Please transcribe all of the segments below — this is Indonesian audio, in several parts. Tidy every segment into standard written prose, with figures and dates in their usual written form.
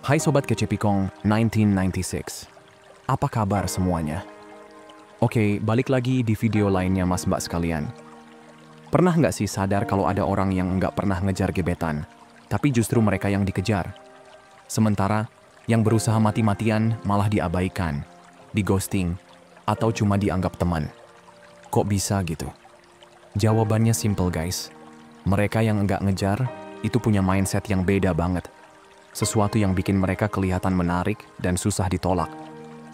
Hai Sobat Kecepikong 1996. Apa kabar semuanya? Oke, balik lagi di video lainnya mas mbak sekalian. Pernah nggak sih sadar kalau ada orang yang nggak pernah ngejar gebetan, tapi justru mereka yang dikejar? Sementara yang berusaha mati-matian malah diabaikan, di-ghosting, atau cuma dianggap teman. Kok bisa gitu? Jawabannya simple guys. Mereka yang nggak ngejar, itu punya mindset yang beda banget. Sesuatu yang bikin mereka kelihatan menarik dan susah ditolak.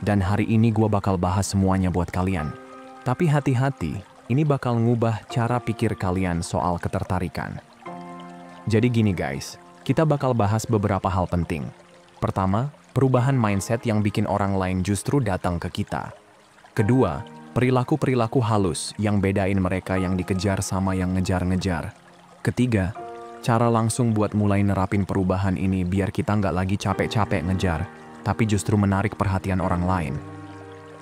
Dan hari ini gue bakal bahas semuanya buat kalian. Tapi hati-hati, ini bakal ngubah cara pikir kalian soal ketertarikan. Jadi gini guys, kita bakal bahas beberapa hal penting. Pertama, perubahan mindset yang bikin orang lain justru datang ke kita. Kedua, perilaku-perilaku halus yang bedain mereka yang dikejar sama yang ngejar-ngejar. Ketiga, cara langsung buat mulai nerapin perubahan ini biar kita nggak lagi capek-capek ngejar, tapi justru menarik perhatian orang lain.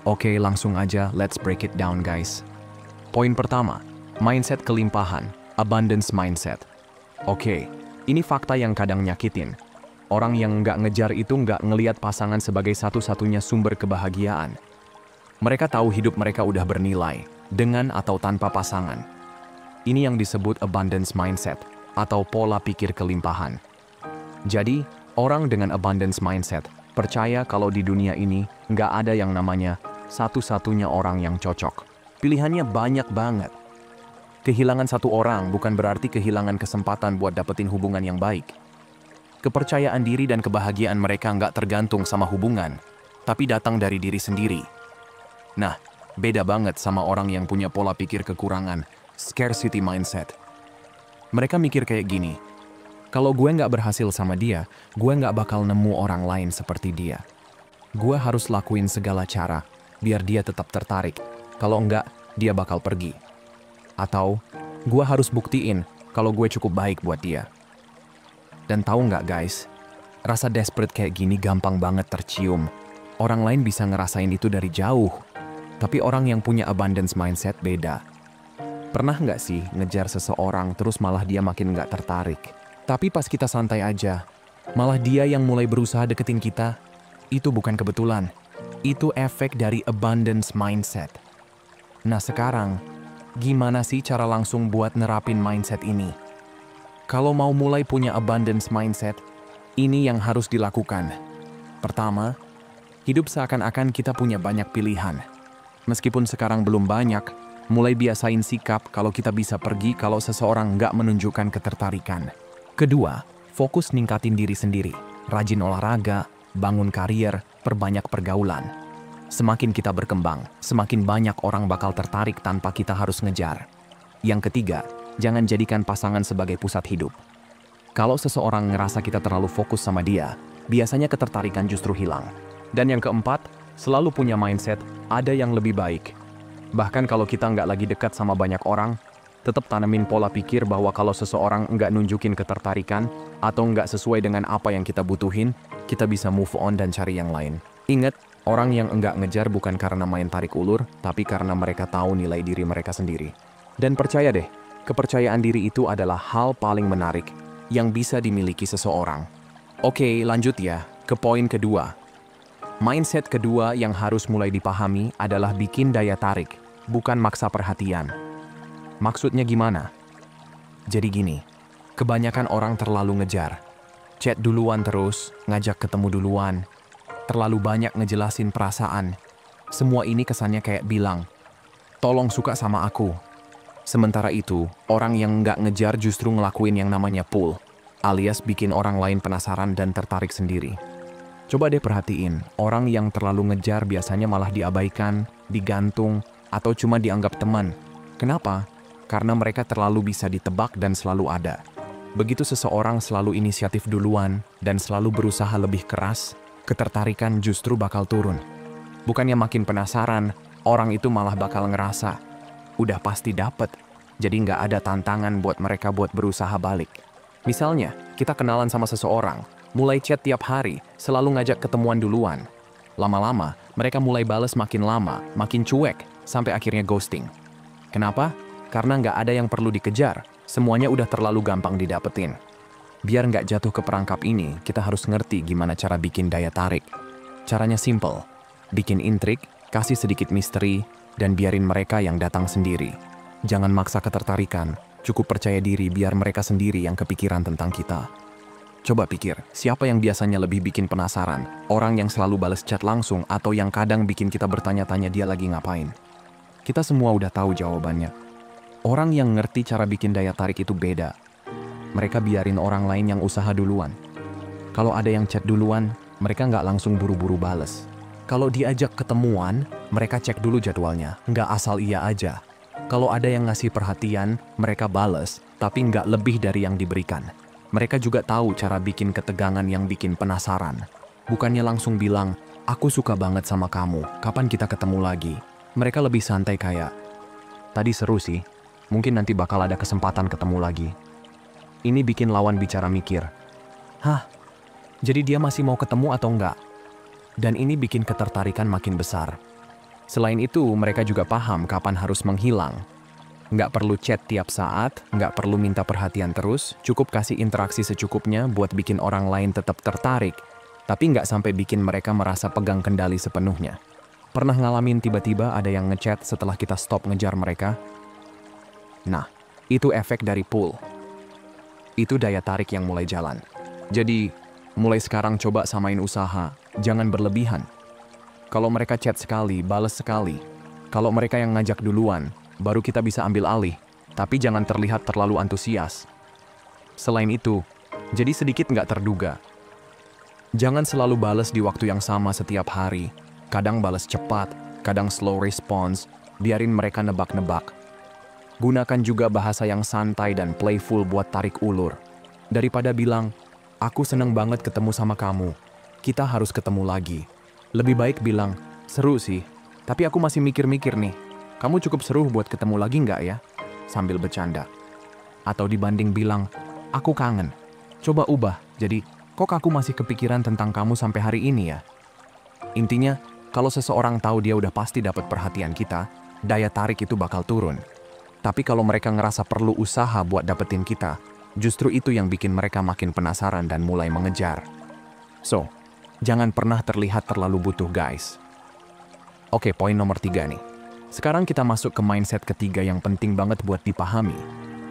Oke, langsung aja, let's break it down guys. Poin pertama, mindset kelimpahan, abundance mindset. Oke, ini fakta yang kadang nyakitin. Orang yang nggak ngejar itu nggak ngelihat pasangan sebagai satu-satunya sumber kebahagiaan. Mereka tahu hidup mereka udah bernilai, dengan atau tanpa pasangan. Ini yang disebut abundance mindset, atau pola pikir kelimpahan. Jadi, orang dengan abundance mindset percaya kalau di dunia ini nggak ada yang namanya satu-satunya orang yang cocok. Pilihannya banyak banget. Kehilangan satu orang bukan berarti kehilangan kesempatan buat dapetin hubungan yang baik. Kepercayaan diri dan kebahagiaan mereka nggak tergantung sama hubungan, tapi datang dari diri sendiri. Nah, beda banget sama orang yang punya pola pikir kekurangan, scarcity mindset. Mereka mikir kayak gini, kalau gue nggak berhasil sama dia, gue nggak bakal nemu orang lain seperti dia. Gue harus lakuin segala cara, biar dia tetap tertarik. Kalau enggak, dia bakal pergi. Atau, gue harus buktiin kalau gue cukup baik buat dia. Dan tahu nggak guys, rasa desperate kayak gini gampang banget tercium. Orang lain bisa ngerasain itu dari jauh. Tapi orang yang punya abundance mindset beda. Pernah nggak sih ngejar seseorang terus malah dia makin nggak tertarik? Tapi pas kita santai aja, malah dia yang mulai berusaha deketin kita. Itu bukan kebetulan. Itu efek dari abundance mindset. Nah sekarang, gimana sih cara langsung buat nerapin mindset ini? Kalau mau mulai punya abundance mindset, ini yang harus dilakukan. Pertama, hidup seakan-akan kita punya banyak pilihan. Meskipun sekarang belum banyak, mulai biasain sikap kalau kita bisa pergi kalau seseorang nggak menunjukkan ketertarikan. Kedua, fokus ningkatin diri sendiri. Rajin olahraga, bangun karier, perbanyak pergaulan. Semakin kita berkembang, semakin banyak orang bakal tertarik tanpa kita harus ngejar. Yang ketiga, jangan jadikan pasangan sebagai pusat hidup. Kalau seseorang ngerasa kita terlalu fokus sama dia, biasanya ketertarikan justru hilang. Dan yang keempat, selalu punya mindset, ada yang lebih baik. Bahkan kalau kita nggak lagi dekat sama banyak orang, tetap tanemin pola pikir bahwa kalau seseorang nggak nunjukin ketertarikan atau nggak sesuai dengan apa yang kita butuhin, kita bisa move on dan cari yang lain. Ingat, orang yang nggak ngejar bukan karena main tarik ulur, tapi karena mereka tahu nilai diri mereka sendiri. Dan percaya deh, kepercayaan diri itu adalah hal paling menarik yang bisa dimiliki seseorang. Oke, lanjut ya, ke poin kedua. Mindset kedua yang harus mulai dipahami adalah bikin daya tarik, bukan maksa perhatian. Maksudnya gimana? Jadi gini, kebanyakan orang terlalu ngejar. Chat duluan terus, ngajak ketemu duluan. Terlalu banyak ngejelasin perasaan. Semua ini kesannya kayak bilang, tolong suka sama aku. Sementara itu, orang yang nggak ngejar justru ngelakuin yang namanya pull, alias bikin orang lain penasaran dan tertarik sendiri. Coba deh perhatiin, orang yang terlalu ngejar biasanya malah diabaikan, digantung, atau cuma dianggap teman. Kenapa? Karena mereka terlalu bisa ditebak dan selalu ada. Begitu seseorang selalu inisiatif duluan dan selalu berusaha lebih keras, ketertarikan justru bakal turun. Bukannya makin penasaran, orang itu malah bakal ngerasa, udah pasti dapet. Jadi nggak ada tantangan buat mereka buat berusaha balik. Misalnya, kita kenalan sama seseorang, mulai chat tiap hari, selalu ngajak ketemuan duluan. Lama-lama, mereka mulai bales makin lama, makin cuek, sampai akhirnya ghosting. Kenapa? Karena nggak ada yang perlu dikejar, semuanya udah terlalu gampang didapetin. Biar nggak jatuh ke perangkap ini, kita harus ngerti gimana cara bikin daya tarik. Caranya simple, bikin intrik, kasih sedikit misteri, dan biarin mereka yang datang sendiri. Jangan maksa ketertarikan, cukup percaya diri biar mereka sendiri yang kepikiran tentang kita. Coba pikir, siapa yang biasanya lebih bikin penasaran? Orang yang selalu balas chat langsung atau yang kadang bikin kita bertanya-tanya dia lagi ngapain? Kita semua udah tahu jawabannya. Orang yang ngerti cara bikin daya tarik itu beda. Mereka biarin orang lain yang usaha duluan. Kalau ada yang chat duluan, mereka nggak langsung buru-buru bales. Kalau diajak ketemuan, mereka cek dulu jadwalnya, nggak asal iya aja. Kalau ada yang ngasih perhatian, mereka bales, tapi nggak lebih dari yang diberikan. Mereka juga tahu cara bikin ketegangan yang bikin penasaran. Bukannya langsung bilang, aku suka banget sama kamu, kapan kita ketemu lagi? Mereka lebih santai kayak, tadi seru sih, mungkin nanti bakal ada kesempatan ketemu lagi. Ini bikin lawan bicara mikir, hah, jadi dia masih mau ketemu atau enggak? Dan ini bikin ketertarikan makin besar. Selain itu, mereka juga paham kapan harus menghilang. Nggak perlu chat tiap saat, nggak perlu minta perhatian terus, cukup kasih interaksi secukupnya buat bikin orang lain tetap tertarik, tapi nggak sampai bikin mereka merasa pegang kendali sepenuhnya. Pernah ngalamin tiba-tiba ada yang ngechat setelah kita stop ngejar mereka? Nah, itu efek dari pull. Itu daya tarik yang mulai jalan. Jadi, mulai sekarang coba samain usaha, jangan berlebihan. Kalau mereka chat sekali, bales sekali. Kalau mereka yang ngajak duluan, baru kita bisa ambil alih. Tapi jangan terlihat terlalu antusias. Selain itu, jadi sedikit nggak terduga. Jangan selalu bales di waktu yang sama setiap hari. Kadang bales cepat, kadang slow response, biarin mereka nebak-nebak. Gunakan juga bahasa yang santai dan playful buat tarik ulur. Daripada bilang, aku seneng banget ketemu sama kamu, kita harus ketemu lagi. Lebih baik bilang, seru sih, tapi aku masih mikir-mikir nih, kamu cukup seru buat ketemu lagi nggak ya? Sambil bercanda. Atau dibanding bilang, aku kangen. Coba ubah, jadi, kok aku masih kepikiran tentang kamu sampai hari ini ya? Intinya, kalau seseorang tahu dia udah pasti dapat perhatian kita, daya tarik itu bakal turun. Tapi kalau mereka ngerasa perlu usaha buat dapetin kita, justru itu yang bikin mereka makin penasaran dan mulai mengejar. So, jangan pernah terlihat terlalu butuh guys. Oke, poin nomor 3 nih. Sekarang kita masuk ke mindset ketiga yang penting banget buat dipahami.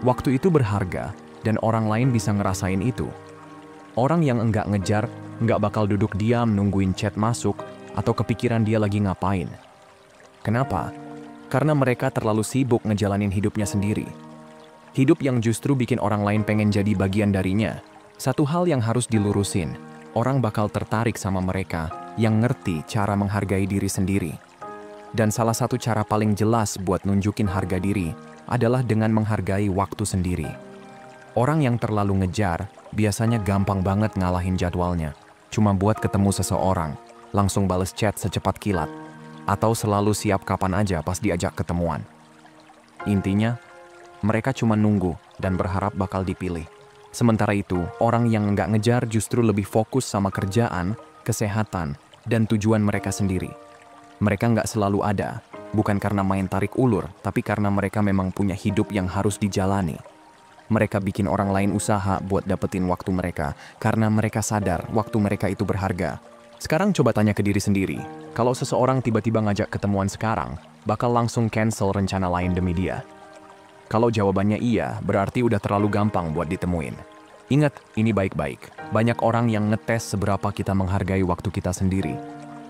Waktu itu berharga, dan orang lain bisa ngerasain itu. Orang yang enggak ngejar, enggak bakal duduk diam nungguin chat masuk, atau kepikiran dia lagi ngapain. Kenapa? Karena mereka terlalu sibuk ngejalanin hidupnya sendiri. Hidup yang justru bikin orang lain pengen jadi bagian darinya. Satu hal yang harus dilurusin, orang bakal tertarik sama mereka yang ngerti cara menghargai diri sendiri. Dan salah satu cara paling jelas buat nunjukin harga diri adalah dengan menghargai waktu sendiri. Orang yang terlalu ngejar biasanya gampang banget ngalahin jadwalnya. Cuma buat ketemu seseorang, langsung bales chat secepat kilat. Atau selalu siap kapan aja pas diajak ketemuan. Intinya, mereka cuma nunggu dan berharap bakal dipilih. Sementara itu, orang yang nggak ngejar justru lebih fokus sama kerjaan, kesehatan, dan tujuan mereka sendiri. Mereka nggak selalu ada, bukan karena main tarik ulur, tapi karena mereka memang punya hidup yang harus dijalani. Mereka bikin orang lain usaha buat dapetin waktu mereka, karena mereka sadar waktu mereka itu berharga. Sekarang coba tanya ke diri sendiri, kalau seseorang tiba-tiba ngajak ketemuan sekarang, bakal langsung cancel rencana lain demi dia? Kalau jawabannya iya, berarti udah terlalu gampang buat ditemuin. Ingat, ini baik-baik. Banyak orang yang ngetes seberapa kita menghargai waktu kita sendiri.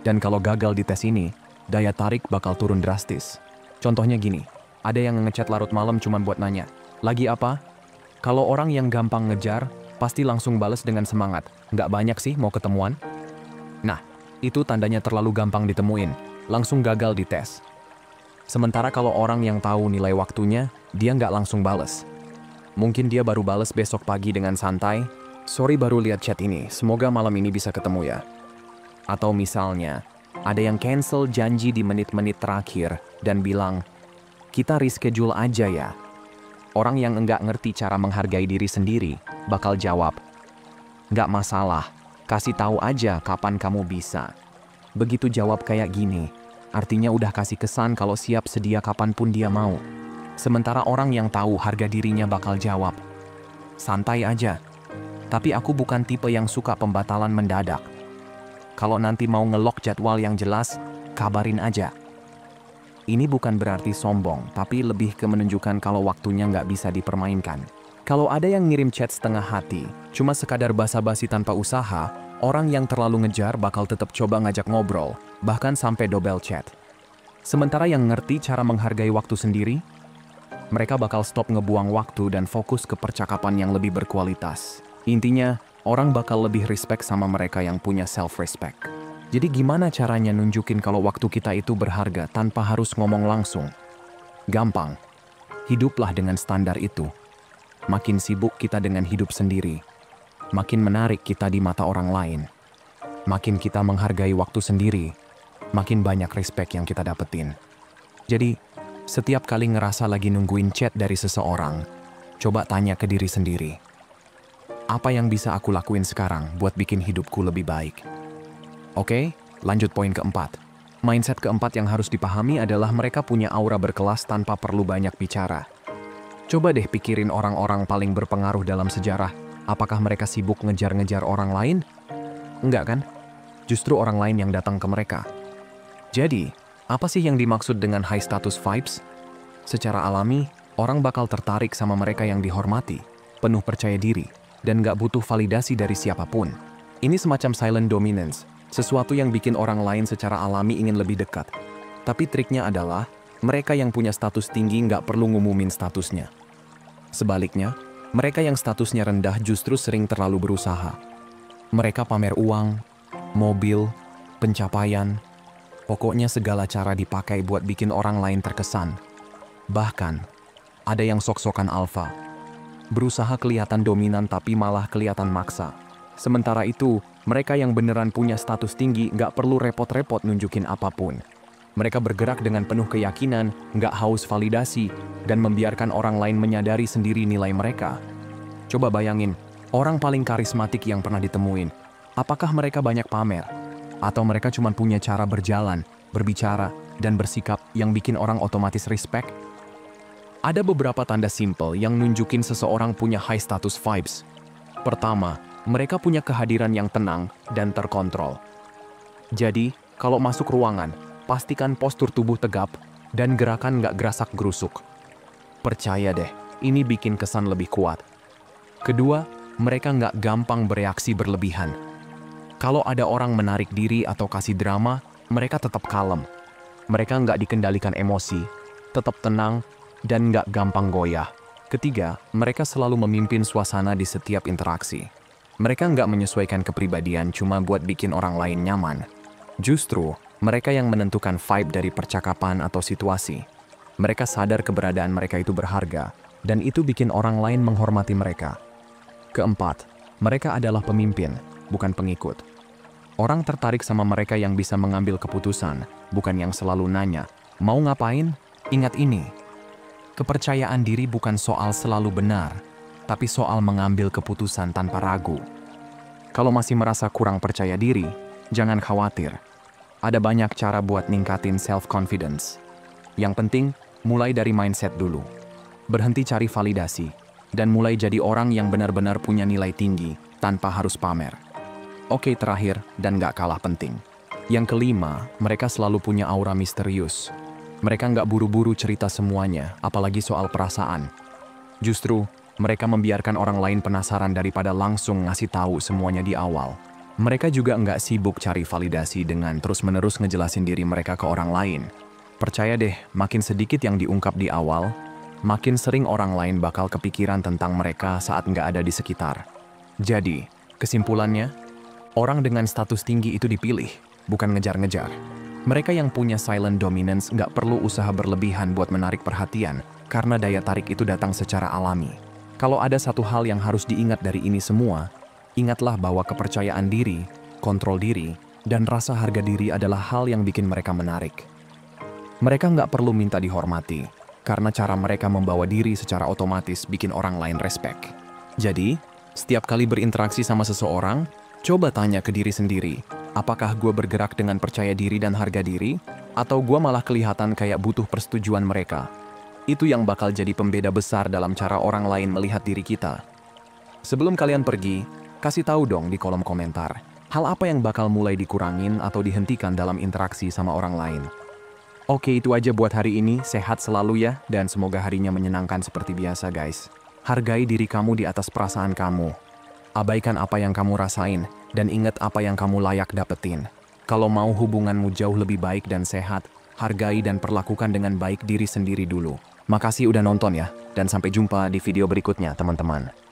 Dan kalau gagal di tes ini, daya tarik bakal turun drastis. Contohnya gini, ada yang ngechat larut malam cuma buat nanya, lagi apa? Kalau orang yang gampang ngejar, pasti langsung bales dengan semangat, nggak banyak sih mau ketemuan? Nah, itu tandanya terlalu gampang ditemuin, langsung gagal di tes. Sementara kalau orang yang tahu nilai waktunya, dia nggak langsung bales. Mungkin dia baru bales besok pagi dengan santai, sorry baru lihat chat ini, semoga malam ini bisa ketemu ya. Atau misalnya, ada yang cancel janji di menit-menit terakhir dan bilang, kita reschedule aja ya. Orang yang enggak ngerti cara menghargai diri sendiri, bakal jawab, nggak masalah. Kasih tahu aja kapan kamu bisa. Begitu jawab kayak gini, artinya udah kasih kesan kalau siap sedia kapanpun dia mau. Sementara orang yang tahu harga dirinya bakal jawab, santai aja. Tapi aku bukan tipe yang suka pembatalan mendadak. Kalau nanti mau ngelok jadwal yang jelas, kabarin aja. Ini bukan berarti sombong, tapi lebih ke menunjukkan kalau waktunya nggak bisa dipermainkan. Kalau ada yang ngirim chat setengah hati, cuma sekadar basa-basi tanpa usaha, orang yang terlalu ngejar bakal tetap coba ngajak ngobrol, bahkan sampai double chat. Sementara yang ngerti cara menghargai waktu sendiri, mereka bakal stop ngebuang waktu dan fokus ke percakapan yang lebih berkualitas. Intinya, orang bakal lebih respect sama mereka yang punya self-respect. Jadi gimana caranya nunjukin kalau waktu kita itu berharga tanpa harus ngomong langsung? Gampang. Hiduplah dengan standar itu. Makin sibuk kita dengan hidup sendiri, makin menarik kita di mata orang lain. Makin kita menghargai waktu sendiri, makin banyak respect yang kita dapetin. Jadi, setiap kali ngerasa lagi nungguin chat dari seseorang, coba tanya ke diri sendiri. Apa yang bisa aku lakuin sekarang buat bikin hidupku lebih baik? Oke, lanjut poin keempat. Mindset keempat yang harus dipahami adalah mereka punya aura berkelas tanpa perlu banyak bicara. Coba deh pikirin orang-orang paling berpengaruh dalam sejarah. Apakah mereka sibuk ngejar-ngejar orang lain? Enggak kan? Justru orang lain yang datang ke mereka. Jadi, apa sih yang dimaksud dengan high status vibes? Secara alami, orang bakal tertarik sama mereka yang dihormati, penuh percaya diri, dan gak butuh validasi dari siapapun. Ini semacam silent dominance, sesuatu yang bikin orang lain secara alami ingin lebih dekat. Tapi triknya adalah, mereka yang punya status tinggi nggak perlu ngumumin statusnya. Sebaliknya, mereka yang statusnya rendah justru sering terlalu berusaha. Mereka pamer uang, mobil, pencapaian, pokoknya segala cara dipakai buat bikin orang lain terkesan. Bahkan, ada yang sok-sokan alfa. Berusaha kelihatan dominan tapi malah kelihatan maksa. Sementara itu, mereka yang beneran punya status tinggi nggak perlu repot-repot nunjukin apapun. Mereka bergerak dengan penuh keyakinan, nggak haus validasi, dan membiarkan orang lain menyadari sendiri nilai mereka. Coba bayangin, orang paling karismatik yang pernah ditemuin. Apakah mereka banyak pamer? Atau mereka cuma punya cara berjalan, berbicara, dan bersikap yang bikin orang otomatis respect? Ada beberapa tanda simple yang nunjukin seseorang punya high status vibes. Pertama, mereka punya kehadiran yang tenang dan terkontrol. Jadi, kalau masuk ruangan, pastikan postur tubuh tegap dan gerakan nggak gerasak-gerusuk. Percaya deh, ini bikin kesan lebih kuat. Kedua, mereka nggak gampang bereaksi berlebihan. Kalau ada orang menarik diri atau kasih drama, mereka tetap kalem. Mereka nggak dikendalikan emosi, tetap tenang, dan nggak gampang goyah. Ketiga, mereka selalu memimpin suasana di setiap interaksi. Mereka nggak menyesuaikan kepribadian cuma buat bikin orang lain nyaman. Justru, mereka yang menentukan vibe dari percakapan atau situasi. Mereka sadar keberadaan mereka itu berharga, dan itu bikin orang lain menghormati mereka. Keempat, mereka adalah pemimpin, bukan pengikut. Orang tertarik sama mereka yang bisa mengambil keputusan, bukan yang selalu nanya, "Mau ngapain?" Ingat ini, kepercayaan diri bukan soal selalu benar, tapi soal mengambil keputusan tanpa ragu. Kalau masih merasa kurang percaya diri, jangan khawatir. Ada banyak cara buat ningkatin self-confidence. Yang penting, mulai dari mindset dulu. Berhenti cari validasi, dan mulai jadi orang yang benar-benar punya nilai tinggi, tanpa harus pamer. Oke, terakhir, dan gak kalah penting. Yang kelima, mereka selalu punya aura misterius. Mereka nggak buru-buru cerita semuanya, apalagi soal perasaan. Justru, mereka membiarkan orang lain penasaran daripada langsung ngasih tahu semuanya di awal. Mereka juga nggak sibuk cari validasi dengan terus-menerus ngejelasin diri mereka ke orang lain. Percaya deh, makin sedikit yang diungkap di awal, makin sering orang lain bakal kepikiran tentang mereka saat nggak ada di sekitar. Jadi, kesimpulannya, orang dengan status tinggi itu dipilih, bukan ngejar-ngejar. Mereka yang punya silent dominance nggak perlu usaha berlebihan buat menarik perhatian, karena daya tarik itu datang secara alami. Kalau ada satu hal yang harus diingat dari ini semua, ingatlah bahwa kepercayaan diri, kontrol diri, dan rasa harga diri adalah hal yang bikin mereka menarik. Mereka nggak perlu minta dihormati, karena cara mereka membawa diri secara otomatis bikin orang lain respect. Jadi, setiap kali berinteraksi sama seseorang, coba tanya ke diri sendiri, apakah gue bergerak dengan percaya diri dan harga diri, atau gue malah kelihatan kayak butuh persetujuan mereka? Itu yang bakal jadi pembeda besar dalam cara orang lain melihat diri kita. Sebelum kalian pergi, Kasih tahu dong di kolom komentar, hal apa yang bakal mulai dikurangin atau dihentikan dalam interaksi sama orang lain. Oke, itu aja buat hari ini. Sehat selalu ya, dan semoga harinya menyenangkan seperti biasa guys. Hargai diri kamu di atas perasaan kamu. Abaikan apa yang kamu rasain, dan ingat apa yang kamu layak dapetin. Kalau mau hubunganmu jauh lebih baik dan sehat, hargai dan perlakukan dengan baik diri sendiri dulu. Makasih udah nonton ya, dan sampai jumpa di video berikutnya teman-teman.